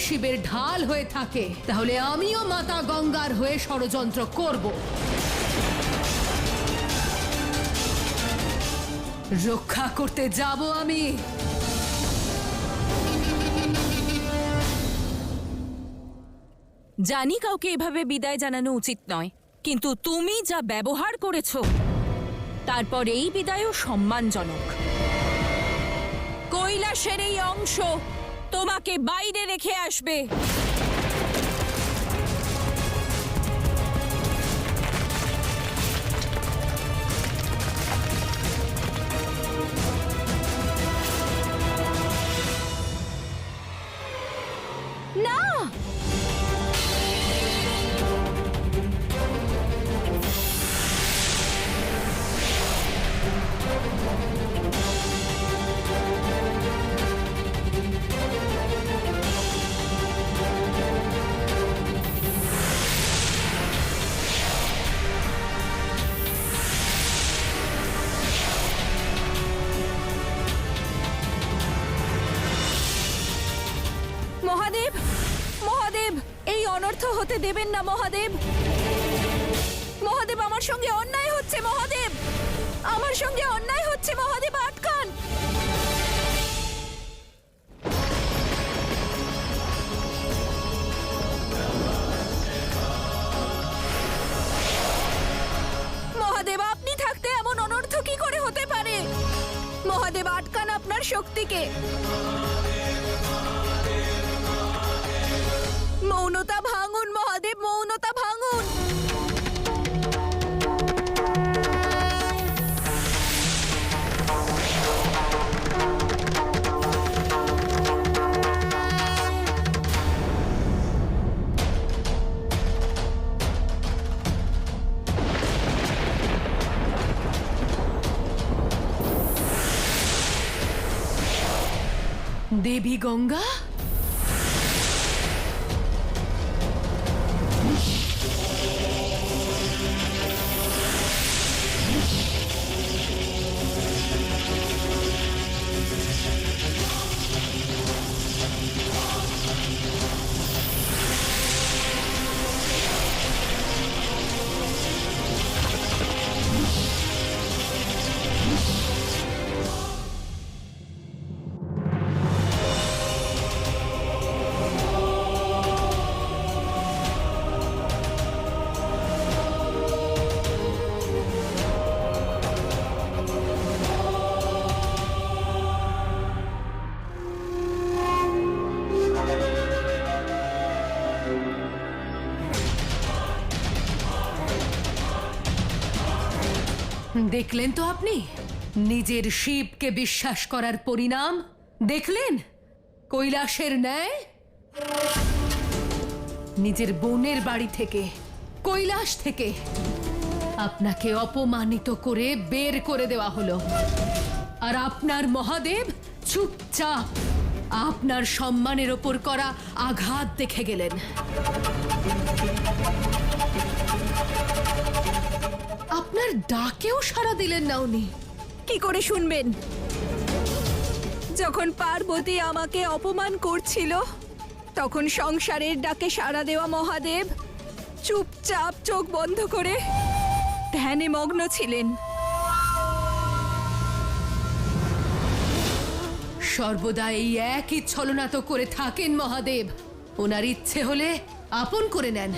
শিবের ঢাল হয়ে থাকে তাহলে আমিও মাতা গঙ্গার হয়ে ষড়যন্ত্র করব। রক্ষা করতে যাব আমি। জানি কাউকে এভাবে বিদায় জানানো উচিত নয়, কিন্তু তুমি যা ব্যবহার করেছো তারপর এই বিদায়ও সম্মানজনক। কৈলাসের এই অংশ তোমাকে বাইরে রেখে আসবে। না, মহাদেব, মহাদেব, এই অনর্থ হতে দেবেন না মহাদেব। মহাদেব, আমার সঙ্গে অন্যায় হচ্ছে মহাদেব, আমার সঙ্গে অন্যায় হচ্ছে মহাদেব, আটকান। মহাদেব, আপনি থাকতে এমন অনর্থ কি করে হতে পারে? মহাদেব, আটকান আপনার শক্তিকে। মৌনতা ভাঙুন মহাদেব, মৌনতা ভাঙুন। দেবী গঙ্গা, দেখলেন তো আপনি নিজের শিবকে বিশ্বাস করার পরিণাম? দেখলেন কৈলাসের ন্যায় নিজের বোনের বাড়ি থেকে, কৈলাস থেকে আপনাকে অপমানিত করে বের করে দেওয়া হলো, আর আপনার মহাদেব চুপচাপ আপনার সম্মানের ওপর করা আঘাত দেখে গেলেন। আপনার ডাকেও সাড়া দিলেন না উনি। কি করে শুনবেন? যখন পার্বতী আমাকে অপমান করছিল তখন সংসারের ডাকে সাড়া দেওয়া মহাদেব চুপচাপ চোখ বন্ধ করে ধ্যানে মগ্ন ছিলেন। সর্বদা এই একই ছলনা তো করে থাকেন মহাদেব। ওনার ইচ্ছে হলে আপন করে নেন,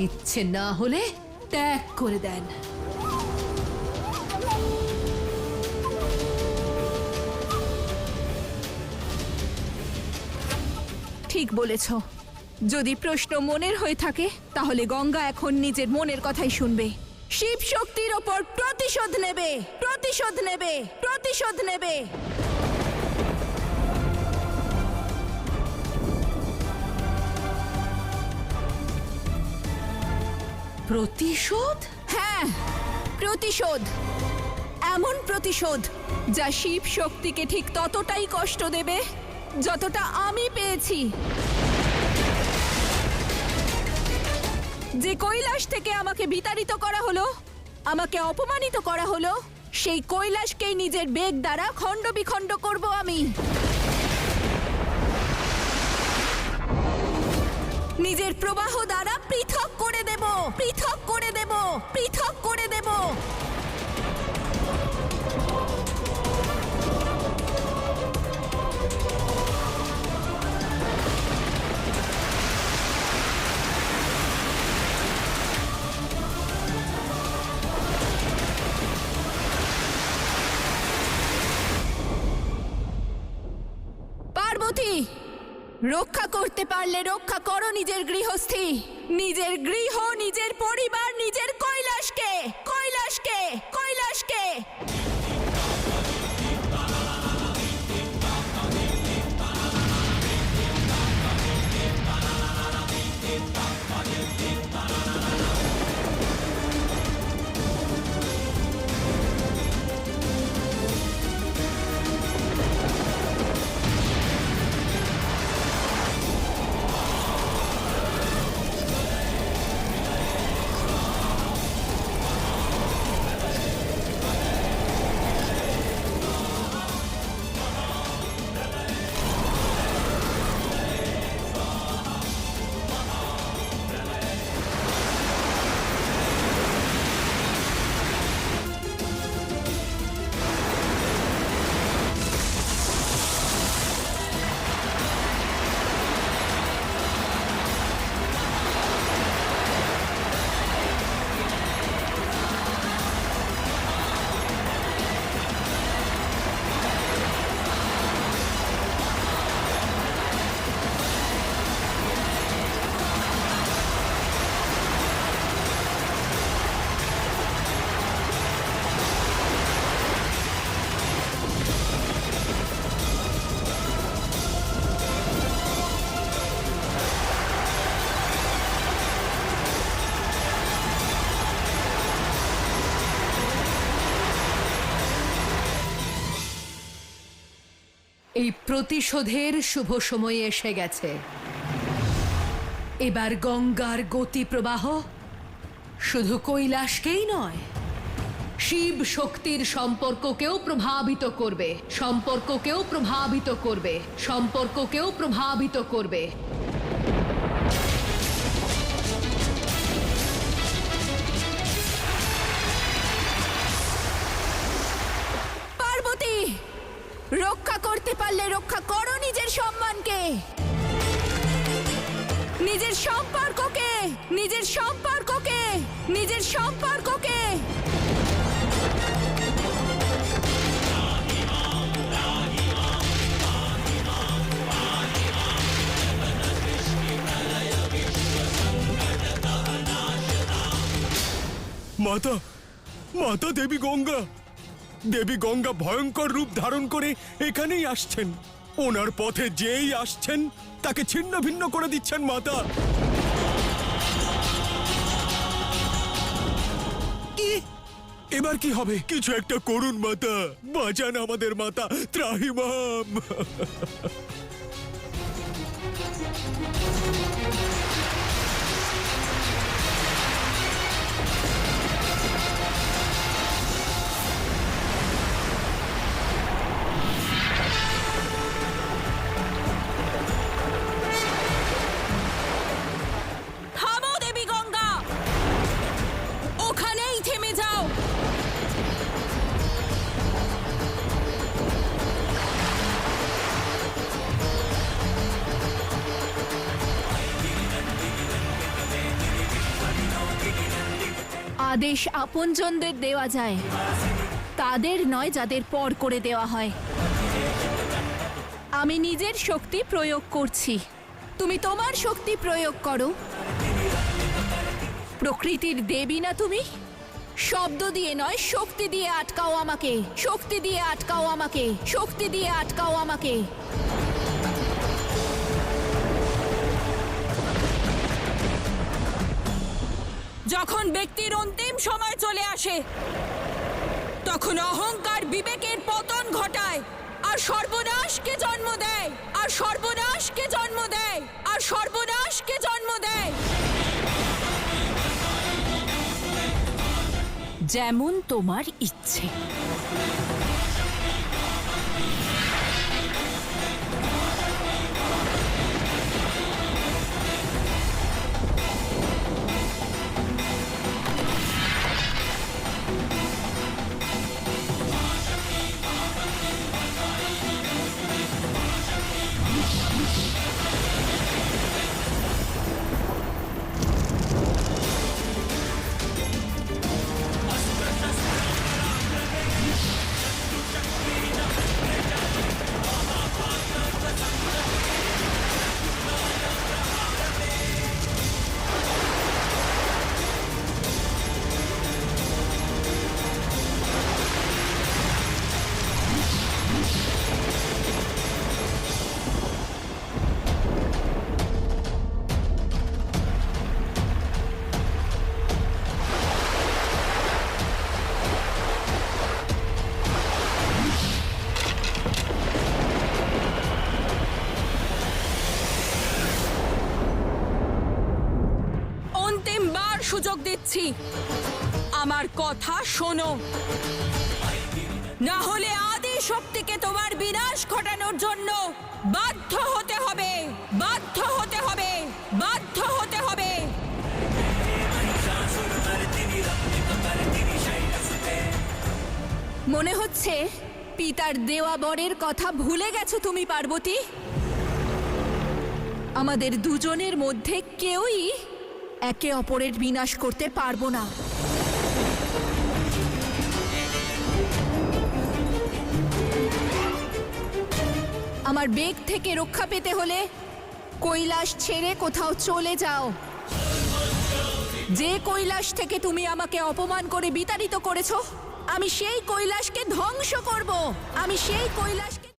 ইচ্ছে না হলে ত্যাগ করে দেন। ঠিক বলেছ। যদি প্রশ্ন মনের হয়ে থাকে তাহলে গঙ্গা এখন নিজের মনের কথাই শুনবে। শিব শক্তির ওপর প্রতিশোধ নেবে, প্রতিশোধ নেবে, প্রতিশোধ নেবে। প্রতিশোধ? হ্যাঁ, প্রতিশোধ। এমন প্রতিশোধ যা শিব শক্তিকে ঠিক ততটাই কষ্ট দেবে যতটা আমি পেয়েছি। যে কৈলাস থেকে আমাকে বিতাড়িত করা হলো, আমাকে অপমানিত করা হলো, সেই কৈলাসকেই নিজের বেগ দ্বারা খণ্ড বিখণ্ড করব আমি। নিজের প্রবাহ দ্বারা পৃথক করে দেব, পৃথক করে দেব, পৃথক করে দেব। পার্বতী, রক্ষা করতে পারলে রক্ষা করো নিজের গৃহস্থী, নিজের গৃহ, নিজের পরিবার, নিজের কৈলাসকে, কৈলাসকে, কৈলাসকে। এই প্রতিশোধের শুভ সময় এসে গেছে। এবার গঙ্গার গতি প্রবাহ শুধু কৈলাসকেই নয়, শিব শক্তির সম্পর্ককেও প্রভাবিত করবে, সম্পর্ককেও প্রভাবিত করবে, সম্পর্ককেও প্রভাবিত করবে। পার্বতী, রক্ষা করতে পারলে রক্ষা করো নিজের সম্মানকে, নিজের সম্পর্ককে, নিজের সম্পর্ককে, নিজের সম্পর্ককে। মাতা, মাতা দেবী গঙ্গা, দেবী গঙ্গা ভয়ঙ্কর রূপ ধারণ করে এখানেই আসছেন। ওনার পথে যেই আসছেন তাকে ছিন্ন ভিন্ন করে দিচ্ছেন মাতা। কি এবার কি হবে? কিছু একটা করুন মাতা, বাঁচান আমাদের মাতা, ত্রাহিমাম। থামো দেবী গঙ্গা, ওখানেই থেমে যাও। আদেশ আপনজনদের দেওয়া যায়, তাদের নয় যাদের পর করে দেওয়া হয়। আমি নিজের শক্তি প্রয়োগ করছি, তুমি তোমার শক্তি প্রয়োগ করো। প্রকৃতির দেবী না তুমি? শব্দ দিয়ে নয়, শক্তি দিয়ে আটকাও আমাকে, শক্তি দিয়ে আটকাও আমাকে, শক্তি দিয়ে আটকাও আমাকে। যখন ব্যক্তির অন্তিম সময় চলে আসে, তখন অহংকার বিবেকের পতন ঘটায় আর সর্বনাশকে জন্ম দেয়, আর সর্বনাশকে জন্ম দেয়, আর সর্বনাশকে জন্ম দেয়। যেমন তোমার ইচ্ছে। সুযোগ দিচ্ছি, আমার কথা শোনো, না হলে আদি শক্তিকে তোমার বিনাশ ঘটানোর জন্য বাধ্য হতে হবে, বাধ্য হতে হবে, বাধ্য হতে হবে। মনে হচ্ছে পিতার দেওয়া বরের কথা ভুলে গেছো তুমি, পার্বতী। আমাদের দুজনের মধ্যে কেউই একে অপরের বিনাশ করতে পারবো না। আমার বেগ থেকে রক্ষা পেতে হলে কৈলাস ছেড়ে কোথাও চলে যাও। যে কৈলাস থেকে তুমি আমাকে অপমান করে বিতাড়িত করেছো, আমি সেই কৈলাসকে ধ্বংস করব। আমি সেই কৈলাসকে